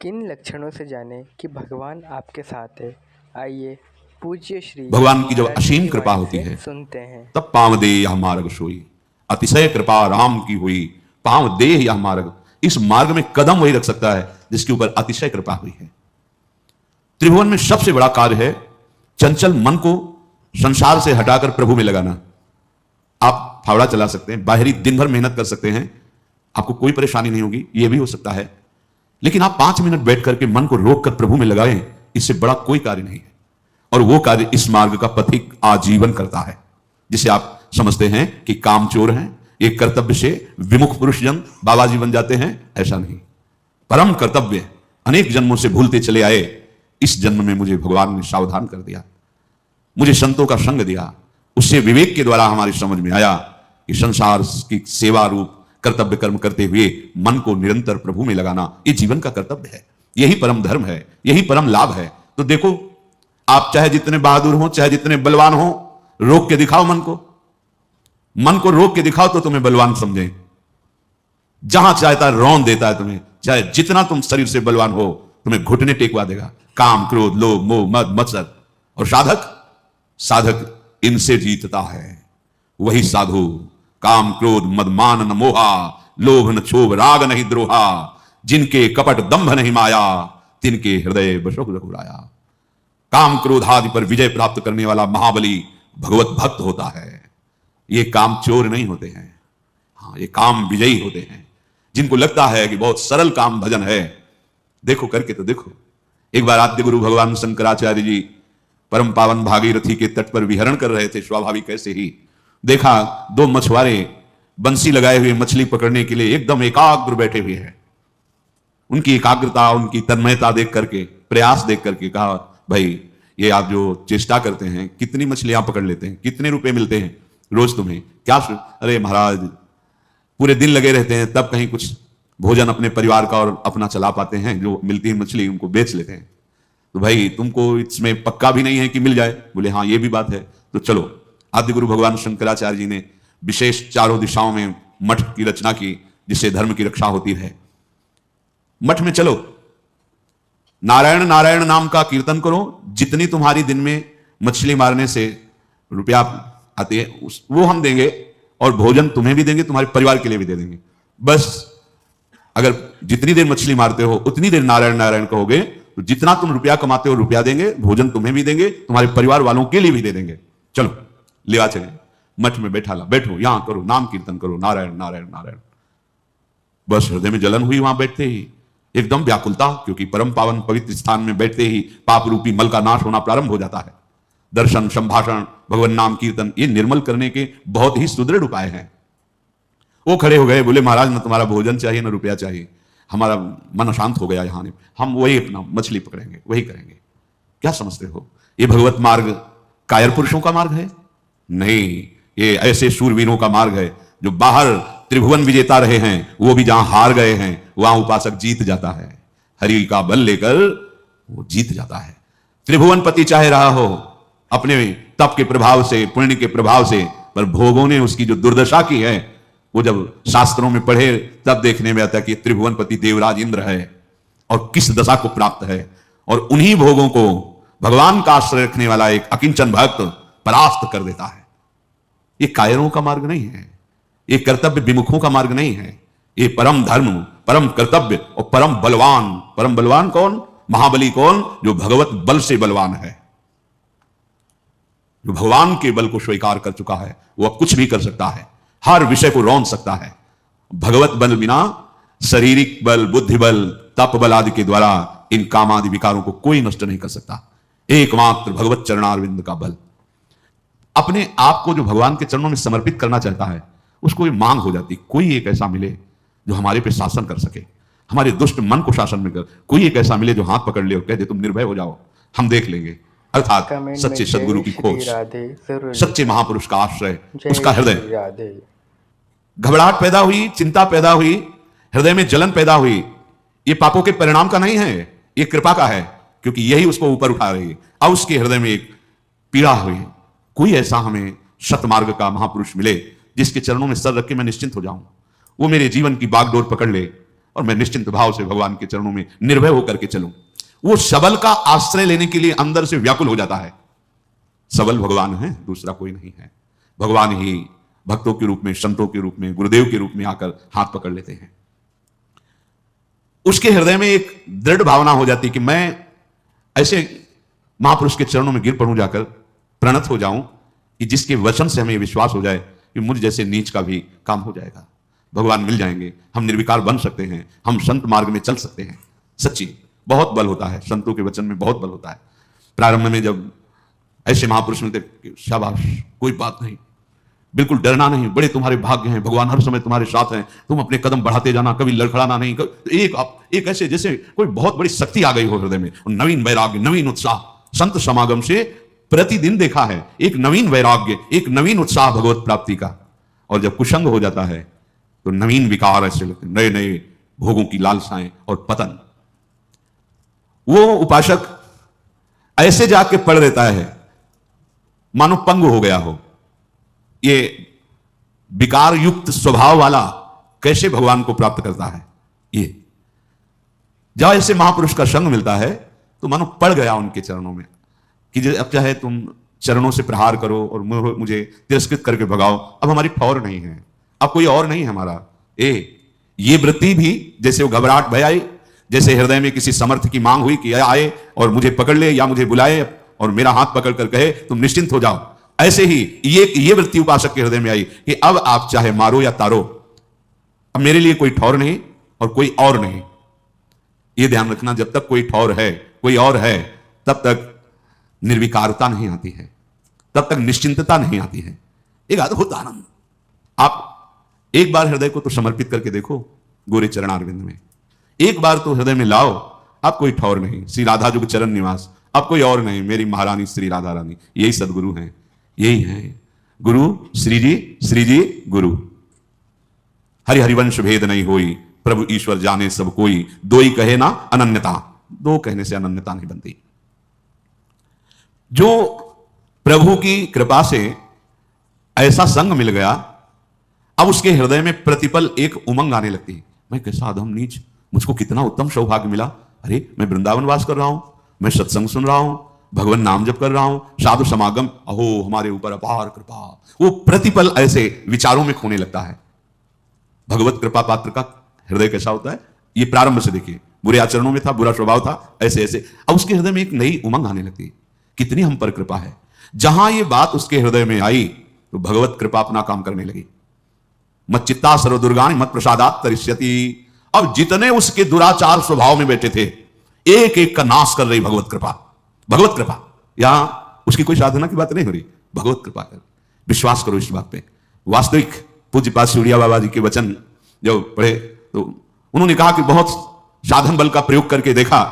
किन लक्षणों से जाने कि भगवान आपके साथ है? आइए पूज्य श्री भगवान की जब महाराज जी असीम की कृपा वाणी होती से है सुनते हैं। तब पाँव दे यह मार्ग सोई। अतिशय कृपा राम की हुई, पाँव दे यह मार्ग। इस मार्ग में कदम वही रख सकता है जिसके ऊपर अतिशय कृपा हुई है। त्रिभुवन में सबसे बड़ा कार्य है चंचल मन को संसार से हटाकर प्रभु में लगाना। आप फावड़ा चला सकते हैं, बाहरी दिन भर मेहनत कर सकते हैं, आपको कोई परेशानी नहीं होगी, यह भी हो सकता है। लेकिन आप 5 मिनट बैठ करके मन को रोक कर प्रभु में लगाएं, इससे बड़ा कोई कार्य नहीं है। और वो कार्य इस मार्ग का पथिक आजीवन करता है, जिसे आप समझते हैं कि कामचोर हैं, एक कर्तव्य से विमुख पुरुष जन बाबा जी बन जाते हैं। ऐसा नहीं, परम कर्तव्य अनेक जन्मों से भूलते चले आए। इस जन्म में मुझे भगवान ने सावधान कर दिया, मुझे संतों का संग दिया, उससे विवेक के द्वारा हमारी समझ में आया कि संसार की सेवा रूप कर्तव्य कर्म करते हुए मन को निरंतर प्रभु में लगाना ये जीवन का कर्तव्य है। यही परम धर्म है, यही परम लाभ है। तो देखो, आप चाहे जितने बहादुर हो, चाहे जितने बलवान हो, रोक के दिखाओ मन को रोक के दिखाओ तो तुम्हें बलवान समझें। जहां चाहता है रौंद देता है तुम्हें, चाहे जितना तुम शरीर से बलवान हो, तुम्हें घुटने टेकवा देगा। काम क्रोध लोभ मोह मद मत्सर। और साधक इनसे जीतता है। वही साधु काम क्रोध मद मान न मोहा, लोभ न क्षोभ राग नहीं द्रोहा, जिनके कपट दंभ नहीं माया, तिनके हृदय बशोक रघुराया। काम क्रोध आदि पर विजय प्राप्त करने वाला महाबली भगवत भक्त होता है। ये काम चोर नहीं होते हैं, हाँ, ये काम विजयी होते हैं, जिनको लगता है कि बहुत सरल काम भजन है। देखो, करके तो देखो। एक बार आद्य गुरु भगवान शंकराचार्य जी परम पावन भागीरथी के तट पर विहरण कर रहे थे। स्वाभाविक ऐसे ही देखा 2 मछुआरे बंसी लगाए हुए मछली पकड़ने के लिए एकदम एकाग्र बैठे हुए हैं। उनकी एकाग्रता, उनकी तन्मयता देख करके, प्रयास देख करके कहा, भाई ये आप जो चेष्टा करते हैं, कितनी मछलियां पकड़ लेते हैं, कितने रुपए मिलते हैं रोज तुम्हें? क्या? अरे महाराज, पूरे दिन लगे रहते हैं, तब कहीं कुछ भोजन अपने परिवार का और अपना चला पाते हैं। जो मिलती है मछली उनको बेच लेते हैं। तो भाई तुमको इसमें पक्का भी नहीं है कि मिल जाए? बोले हाँ, ये भी बात है। तो चलो, आदि गुरु भगवान शंकराचार्य जी ने विशेष चारों दिशाओं में मठ की रचना की, जिससे धर्म की रक्षा होती है। मठ में चलो, नारायण नारायण नाम का कीर्तन करो। जितनी तुम्हारी दिन में मछली मारने से रुपया आते हैं वो हम देंगे, और भोजन तुम्हें भी देंगे, तुम्हारे परिवार के लिए भी दे देंगे। बस अगर जितनी देर मछली मारते हो उतनी देर नारायण नारायण कहोगे, तो जितना तुम रुपया कमाते हो रुपया देंगे, भोजन तुम्हें भी देंगे, तुम्हारे परिवार वालों के लिए भी दे देंगे। चलो लेवा चले, मठ में बैठा ला, बैठो, यहां करो, नाम कीर्तन करो, नारायण नारायण नारायण। बस हृदय में जलन हुई वहां बैठते ही, एकदम व्याकुलता, क्योंकि परम पावन पवित्र स्थान में बैठते ही पाप रूपी मल का नाश होना प्रारंभ हो जाता है। दर्शन, संभाषण, भगवान नाम कीर्तन, ये निर्मल करने के बहुत ही सुदृढ़ उपाय हैं। वो खड़े हो गए, बोले महाराज न तुम्हारा भोजन चाहिए न रुपया चाहिए, हमारा मन अशांत हो गया यहाँ ने, हम वही अपना मछली पकड़ेंगे, वही करेंगे। क्या समझते हो, ये भगवत मार्ग कायर पुरुषों का मार्ग है? नहीं, ये ऐसे शूरवीरों का मार्ग है जो बाहर त्रिभुवन विजेता रहे हैं, वो भी जहां हार गए हैं वहां उपासक जीत जाता है। हरि का बल लेकर वो जीत जाता है। त्रिभुवन पति चाहे रहा हो अपने तप के प्रभाव से, पुण्य के प्रभाव से, पर भोगों ने उसकी जो दुर्दशा की है, वो जब शास्त्रों में पढ़े तब देखने में आता है कि त्रिभुवन पति देवराज इंद्र है और किस दशा को प्राप्त है। और उन्हीं भोगों को भगवान का आश्रय रखने वाला एक अकिंचन भक्त परास्त कर देता है। ये कायरों का मार्ग नहीं है, ये कर्तव्य विमुखों का मार्ग नहीं है। ये परम धर्म, परम कर्तव्य और परम बलवान कौन? महाबली कौन? जो भगवत बल से बलवान है, जो भगवान के बल को स्वीकार कर चुका है, वो अब कुछ भी कर सकता है, हर विषय को रौंद सकता है। भगवत बल बिना शारीरिक बल, बुद्धि बल, तप बल आदि के द्वारा इन कामादि विकारों को कोई नष्ट नहीं कर सकता। एकमात्र भगवत चरणारविंद का बल। अपने आप को जो भगवान के चरणों में समर्पित करना चाहता है, उसको ये मांग हो जाती, कोई एक ऐसा मिले जो हमारे पे शासन कर सके, हमारे दुष्ट मन को शासन में कर। कोई एक ऐसा मिले जो हाथ पकड़ ले और कह दे तुम निर्भय हो जाओ, हम देख लेंगे। अर्थात सच्चे सदगुरु की खोज, सच्चे महापुरुष का आश्रय, उसका हृदय। घबराहट पैदा हुई, चिंता पैदा हुई, हृदय में जलन पैदा हुई, ये पापों के परिणाम का नहीं है, ये कृपा का है, क्योंकि यही उसको ऊपर उठा रही है। अब उसके हृदय में एक पीड़ा हुई, कोई ऐसा हमें सतमार्ग का महापुरुष मिले जिसके चरणों में सर रख के मैं निश्चिंत हो जाऊं, वो मेरे जीवन की बागडोर पकड़ ले, और मैं निश्चिंत भाव से भगवान के चरणों में निर्भय होकर के चलूं। वो सबल का आश्रय लेने के लिए अंदर से व्याकुल हो जाता है। सबल भगवान है, दूसरा कोई नहीं है। भगवान ही भक्तों के रूप में, संतों के रूप में, गुरुदेव के रूप में आकर हाथ पकड़ लेते हैं। उसके हृदय में एक दृढ़ भावना हो जाती कि मैं ऐसे महापुरुष के चरणों में गिर पड़ूं, जाकर प्रणत हो जाऊं कि जिसके वचन से हमें विश्वास हो जाए कि मुझ जैसे नीच का भी काम हो जाएगा, भगवान मिल जाएंगे, हम निर्विकार बन सकते हैं, हम संत मार्ग में चल सकते हैं। सच्ची बहुत बल होता है, संतों के वचन में बहुत बल होता है। प्रारंभ में जब ऐसे महापुरुष मिलते, शाबाश, कोई बात नहीं, बिल्कुल डरना नहीं, बड़े तुम्हारे भाग्य हैं, भगवान हर समय तुम्हारे साथ हैं, तुम अपने कदम बढ़ाते जाना, कभी लड़खड़ाना नहीं। एक ऐसे जैसे कोई बहुत बड़ी शक्ति आ गई हो हृदय में, नवीन वैराग्य, नवीन उत्साह। संत समागम से प्रतिदिन देखा है एक नवीन वैराग्य, एक नवीन उत्साह भगवत प्राप्ति का। और जब कुसंग हो जाता है तो नवीन विकार ऐसे लगते, नए नए भोगों की लालसाएं और पतन। वो उपासक ऐसे जाके पढ़ देता है मानो पंगु हो गया हो। ये विकार युक्त स्वभाव वाला कैसे भगवान को प्राप्त करता है? ये जब ऐसे महापुरुष का संग मिलता है तो मानो पड़ गया उनके चरणों में कि अब चाहे तुम चरणों से प्रहार करो और मुझे तिरस्कृत करके भगाओ, अब हमारी ठौर नहीं है, अब कोई और नहीं है हमारा। ये वृत्ति भी जैसे वो घबराहट भय आई, जैसे हृदय में किसी समर्थ की मांग हुई कि आए और मुझे पकड़ ले या मुझे बुलाए और मेरा हाथ पकड़ कर कहे तुम निश्चिंत हो जाओ, ऐसे ही ये वृत्ति उपासक के हृदय में आई कि अब आप चाहे मारो या तारो, अब मेरे लिए कोई ठौर नहीं और कोई और नहीं। ये ध्यान रखना, जब तक कोई ठौर है, कोई और है, तब तक निर्विकारता नहीं आती है, तब तक निश्चिंतता नहीं आती है, एक अद्भुत आनंद। आप एक बार हृदय को तो समर्पित करके देखो गोरे चरणारविंद में, एक बार तो हृदय में लाओ, अब कोई ठौर नहीं, श्री राधा जुग चरण निवास, अब कोई और नहीं, मेरी महारानी श्री राधा रानी, यही सदगुरु हैं, यही हैं गुरु। श्री जी गुरु। हरि हरिवंश भेद नहीं होई, प्रभु ईश्वर जाने सब कोई, दो ही कहे ना अनन्यता, दो कहने से अनन्यता नहीं बनती। जो प्रभु की कृपा से ऐसा संग मिल गया, अब उसके हृदय में प्रतिपल एक उमंग आने लगती है, मैं कैसा अधम नीच, मुझको कितना उत्तम सौभाग्य मिला, अरे मैं वृंदावन वास कर रहा हूं, मैं सत्संग सुन रहा हूं, भगवान नाम जप कर रहा हूं, साधु समागम, अहो हमारे ऊपर अपार कृपा। वो प्रतिपल ऐसे विचारों में खोने लगता है। भगवत कृपा पात्र का हृदय कैसा होता है, ये प्रारंभ से देखिए, बुरे आचरणों में था, बुरा स्वभाव था, ऐसे ऐसे, अब उसके हृदय में एक नई उमंग आने लगती है, कितनी हम पर कृपा है। जहां ये बात उसके हृदय में आई तो भगवत कृपा अपना काम करने लगी। मत चित्ता सर्व दुर्गानि मत प्रसादात तरिष्यति। अब जितने उसके दुराचार स्वभाव में बैठे थे, एक एक का नाश कर रही भगवत कृपा। भगवत कृपा, यहां उसकी कोई साधना की बात नहीं हो रही, भगवत कृपा कर, विश्वास करो इस बात पे। वास्तविक पूज्य पाद सूर्या बाबा जी के वचन जब पढ़े तो उन्होंने कहा कि बहुत साधन बल का प्रयोग करके देखा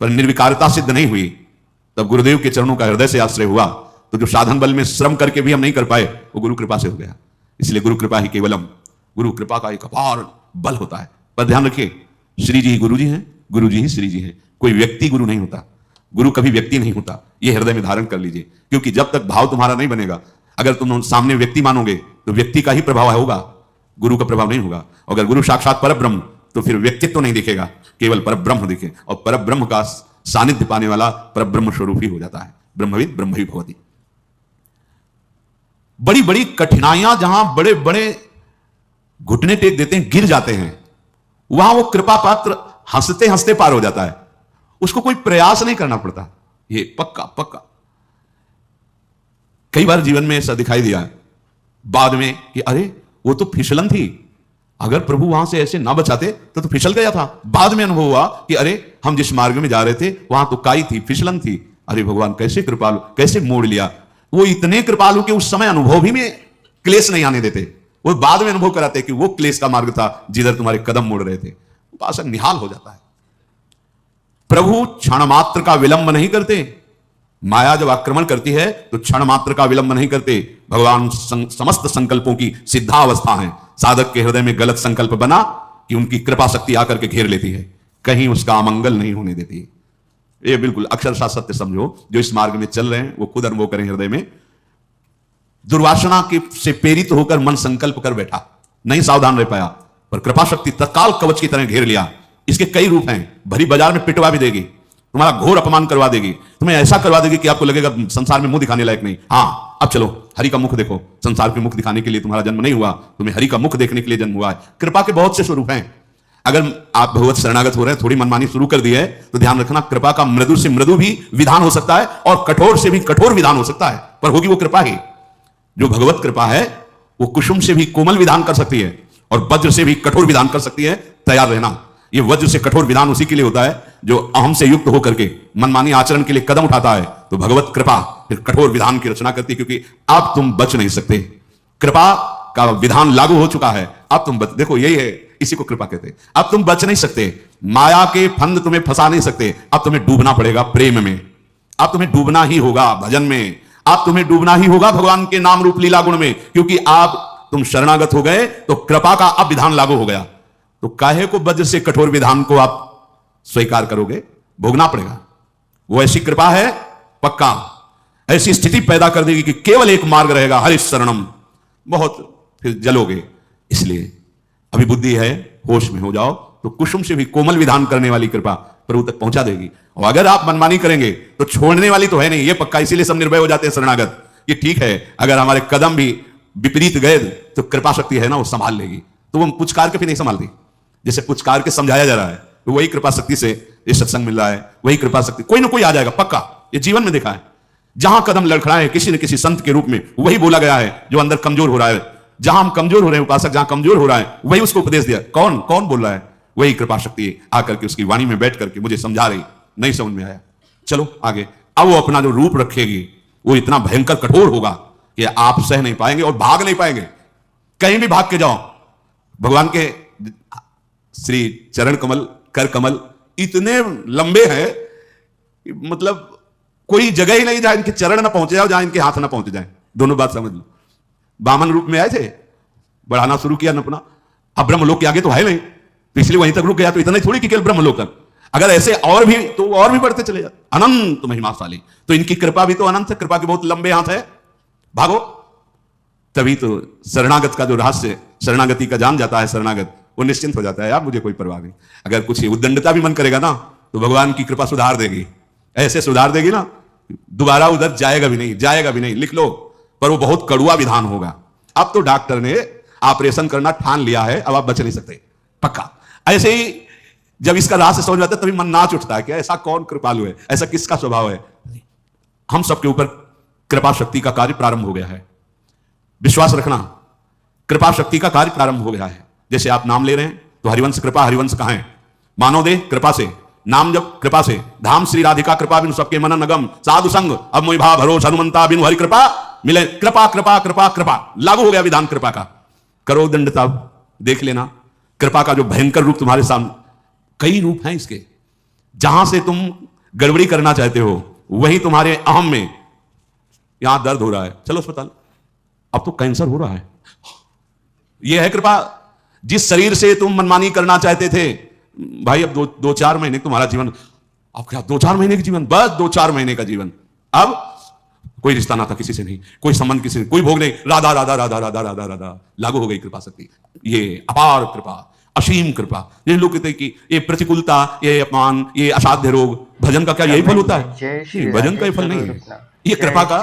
पर निर्विकारता सिद्ध नहीं हुई, तब गुरुदेव के चरणों का हृदय से आश्रय हुआ, तो जो साधन बल में श्रम करके भी हम नहीं कर पाए वो गुरु कृपा से हो गया। इसलिए गुरु कृपा ही केवलम, गुरु कृपा का एक अपार बल होता है। पर ध्यान रखिए, श्री जी ही गुरु जी हैं, गुरु जी ही श्री जी हैं, कोई व्यक्ति गुरु नहीं होता, गुरु कभी व्यक्ति नहीं होता, यह हृदय में धारण कर लीजिए। क्योंकि जब तक भाव तुम्हारा नहीं बनेगा, अगर तुम सामने व्यक्ति मानोगे तो व्यक्ति का ही प्रभाव होगा, गुरु का प्रभाव नहीं होगा। अगर गुरु साक्षात परब्रह्म तो फिर व्यक्तित्व तो नहीं दिखेगा, केवल परब्रह्म दिखे, और परब्रह्म का सानिध्य पाने वाला परब्रह्म स्वरूप ही हो जाता है। ब्रह्मविद ब्रह्म ही भवति। बड़ी बड़ी कठिनाइयां जहां बड़े बड़े घुटने टेक देते हैं, गिर जाते हैं, वहां वो कृपा पात्र हंसते हंसते पार हो जाता है, उसको कोई प्रयास नहीं करना पड़ता, ये पक्का पक्का। कई बार जीवन में ऐसा दिखाई दिया बाद में कि अरे वो तो फिसलन थी, अगर प्रभु वहां से ऐसे ना बचाते तो फिसल गया था। बाद में अनुभव हुआ कि अरे हम जिस मार्ग में जा रहे थे वहां तो काई थी, फिसलन थी, अरे भगवान कैसे कृपालु, कैसे मोड़ लिया। वो इतने कृपालु कि उस समय अनुभव भी में क्लेश नहीं आने देते, वो बाद में अनुभव कराते कि वो क्लेश का मार्ग था जिधर तुम्हारे कदम मोड़ रहे थे। उपासक निहाल हो जाता है। प्रभु क्षण मात्र का विलंब नहीं करते, माया जब आक्रमण करती है तो क्षण मात्र का विलंब नहीं करते। भगवान समस्त संकल्पों की सिद्धावस्था है। साधक के हृदय में गलत संकल्प बना कि उनकी कृपा शक्ति आकर के घेर लेती है, कहीं उसका अमंगल नहीं होने देती। ये बिल्कुल अक्षरशः सत्य समझो, जो इस मार्ग में चल रहे हैं वो खुद अनुभव करें। हृदय में दुर्वासना के से प्रेरित होकर मन संकल्प कर बैठा, नहीं सावधान रह पाया, पर कृपा शक्ति तत्काल कवच की तरह घेर लिया। इसके कई रूप हैं। भरी बाजार में पिटवा भी देगी, तुम्हारा घोर अपमान करवा देगी, तुम्हें ऐसा करवा देगी कि आपको लगेगा संसार में मुंह दिखाने लायक नहीं। हाँ, अब चलो हरि का मुख देखो। संसार के मुख दिखाने के लिए तुम्हारा जन्म नहीं हुआ, तुम्हें हरि का मुख देखने के लिए जन्म हुआ है। कृपा के बहुत से स्वरूप हैं। अगर आप भगवत शरणागत हो रहे हैं, थोड़ी मनमानी शुरू कर दी है, तो ध्यान रखना कृपा का मृदु से मृदु भी विधान हो सकता है और कठोर से भी कठोर विधान हो सकता है, पर होगी वो कृपा ही। जो भगवत कृपा है वो कुसुम से भी कोमल विधान कर सकती है और वज्र से भी कठोर विधान कर सकती है। तैयार रहना। ये वज्र से कठोर विधान उसी के लिए होता है जो अहम से युक्त होकर के मनमानी आचरण के लिए कदम उठाता है। तो भगवत कृपा फिर कठोर विधान की रचना करती है, क्योंकि अब तुम बच नहीं सकते। कृपा का विधान लागू हो चुका है, अब तुम बच, देखो यही है, इसी को कृपा कहते हैं। अब तुम बच नहीं सकते, माया के फंद तुम्हें फंसा नहीं सकते। अब तुम्हें डूबना पड़ेगा प्रेम में, अब तुम्हें डूबना ही होगा भजन में, अब तुम्हें डूबना ही होगा भगवान के नाम रूप लीला गुण में, क्योंकि आप तुम शरणागत हो गए तो कृपा का अब विधान लागू हो गया। तो काहे को वज्र से कठोर विधान को आप स्वीकार करोगे? भोगना पड़ेगा। वो ऐसी कृपा है, पक्का ऐसी स्थिति पैदा कर देगी कि केवल एक मार्ग रहेगा, हरिश शरणम। बहुत फिर जलोगे। इसलिए अभी बुद्धि है, होश में हो जाओ, तो कुसुम से भी कोमल विधान करने वाली कृपा प्रभु तक पहुंचा देगी। और अगर आप मनमानी करेंगे तो छोड़ने वाली तो है नहीं, ये पक्का। इसीलिए सब निर्भय हो जाते हैं शरणागत। ये ठीक है, अगर हमारे कदम भी विपरीत गए तो कृपा शक्ति है ना, वो संभाल लेगी। तो वो पुचकार के भी नहीं संभालती, जैसे पुचकार के समझाया जा रहा है, तो वही कृपा शक्ति से ये सत्संग मिल रहा है। वही कृपा शक्ति कोई ना कोई आ जाएगा, पक्का। ये जीवन में देखा है, जहां कदम लड़खड़ाए किसी न किसी संत के रूप में वही बोला गया है जो अंदर कमजोर हो रहा है। जहां हम कमजोर हो रहे हैं, उपासक जहां कमजोर हो रहा है, वही उसको उपदेश दिया। कौन कौन बोल रहा है? वही कृपा शक्ति आकर के उसकी वाणी में बैठ करके मुझे समझा रही। नहीं समझ में आया, चलो आगे। अब वो अपना जो रूप रखेगी वो इतना भयंकर कठोर होगा कि आप सह नहीं पाएंगे और भाग नहीं पाएंगे। कहीं भी भाग के जाओ, भगवान के श्री चरण कमल, कर कमल इतने लंबे हैं, मतलब कोई जगह ही नहीं जहां इनके चरण ना पहुंचे जाए, जहां इनके हाथ ना पहुंच जाए। दोनों बात समझ लो। बामन रूप में आए थे, बढ़ाना शुरू किया अपना। अब ब्रह्मलोक के आगे तो है नहीं, तो इसलिए वहीं तक रुक गया। तो इतना ही थोड़ी कि केवल ब्रह्मलोक तक, अगर ऐसे और भी तो और भी बढ़ते चले जाते। अनंत महिमाशाली, तो इनकी कृपा भी तो अनंत है। कृपा के बहुत लंबे हाथ है, भागो। तभी तो शरणागत का जो रहस्य, शरणागति का जान जाता है शरणागत, वो निश्चिंत हो जाता है। यार मुझे कोई परवाह नहीं। अगर कुछ उद्दंडता भी मन करेगा ना, तो भगवान की कृपा सुधार देगी, ऐसे सुधार देगी ना, दोबारा उधर जाएगा भी नहीं, जाएगा भी नहीं। लिख लो, पर वो बहुत कड़ुआ विधान होगा। अब तो डॉक्टर ने ऑपरेशन करना ठान लिया है, अब आप बच नहीं सकते, पक्का। ऐसे ही जब इसका रहस्य समझ आता है तभी मन नाच उठता है कि ऐसा कौन कृपालु है, ऐसा किसका स्वभाव है। हम सबके ऊपर कृपा शक्ति का कार्य प्रारंभ हो गया है। विश्वास रखना, कृपा शक्ति का कार्य प्रारंभ हो गया है। जैसे आप नाम ले रहे हैं तो हरिवंश कृपा, हरिवंश कहां है? मानव देह कृपा से, नाम जब कृपा से, धाम श्री राधिका कृपा बिनु सबके मन नगम, साधु संग अब मोहि भाव भरोस हनुमंता बिनु हरि कृपा मिले। कृपा कृपा कृपा कृपा लागू हो गया विधान कृपा का। करो दंडता, देख लेना कृपा का जो भयंकर रूप तुम्हारे सामने। कई रूप हैं इसके। जहां से तुम गड़बड़ी करना चाहते हो वही तुम्हारे अहम में, यहां दर्द हो रहा है, चलो अस्पताल। अब तो कैंसर हो रहा है, यह है कृपा। जिस शरीर से तुम मनमानी करना चाहते थे, भाई अब दो चार महीने तुम्हारा जीवन, अब क्या 2-4 महीने का जीवन, बस 2-4 महीने का जीवन। अब कोई रिश्ता ना था किसी से, नहीं कोई संबंध किसी से, कोई भोग नहीं, राधा राधा राधा राधा राधा राधा लागू हो गई कृपा शक्ति। ये अपार कृपा, असीम कृपा। ये लोग कहते हैं कि ये प्रतिकूलता, ये अपमान, ये असाध्य रोग, भजन का क्या यही फल होता है? भजन का ये फल नहीं है, ये कृपा का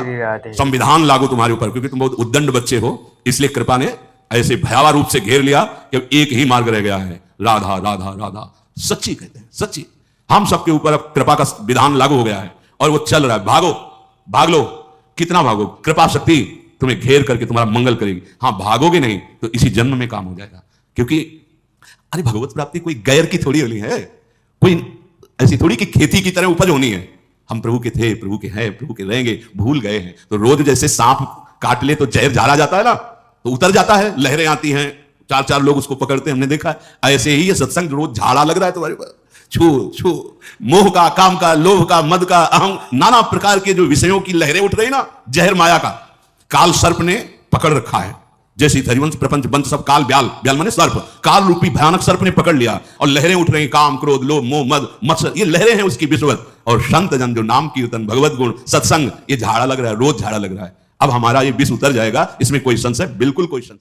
संविधान लागू तुम्हारे ऊपर। क्योंकि तुम बहुत उद्दंड बच्चे हो, इसलिए कृपा ने ऐसे भयावह रूप से घेर लिया कि एक ही मार्ग रह गया है, राधा राधा राधा। सच्ची कहते हैं, सच्ची। हम सबके ऊपर अब कृपा का विधान लागू हो गया है और वो चल रहा है। भागो, भाग लो, कितना भागो, कृपा शक्ति तुम्हें घेर करके तुम्हारा मंगल करेगी। हाँ, भागोगे नहीं तो इसी जन्म में काम हो जाएगा। क्योंकि अरे भगवत प्राप्ति कोई गैर की थोड़ी होनी है, कोई ऐसी थोड़ी कि खेती की तरह उपज होनी है। हम प्रभु के थे, प्रभु के हैं, प्रभु के रहेंगे, भूल गए हैं। तो रोज जैसे सांप काट ले तो जहर झाड़ा जाता है ना, तो उतर जाता है, लहरें आती हैं, 4-4 लोग उसको पकड़ते हैं, हमने देखा है। ऐसे ही ये सत्संग रोज झाड़ा लग रहा है तुम्हारे ऊपर, छू छू, मोह का, काम का, लोभ का, मद का, अहम, नाना प्रकार के जो विषयों की लहरें उठ रही ना, जहर माया का काल सर्प ने पकड़ रखा है। जैसे हरिवंश प्रपंच बंद सब काल, ब्याल, ब्याल माने सर्प, काल रूपी भयानक सर्प ने पकड़ लिया और लहरें उठ रही, काम, क्रोध, लोभ, मोह, मद, मत्सर, ये लहरें हैं उसकी विषवत। और संत जन जो नाम कीर्तन, भगवत गुण, सत्संग, ये झाड़ा लग रहा है, रोज झाड़ा लग रहा है। अब हमारा ये विष उतर जाएगा, इसमें कोई संशय, बिल्कुल कोई संशय।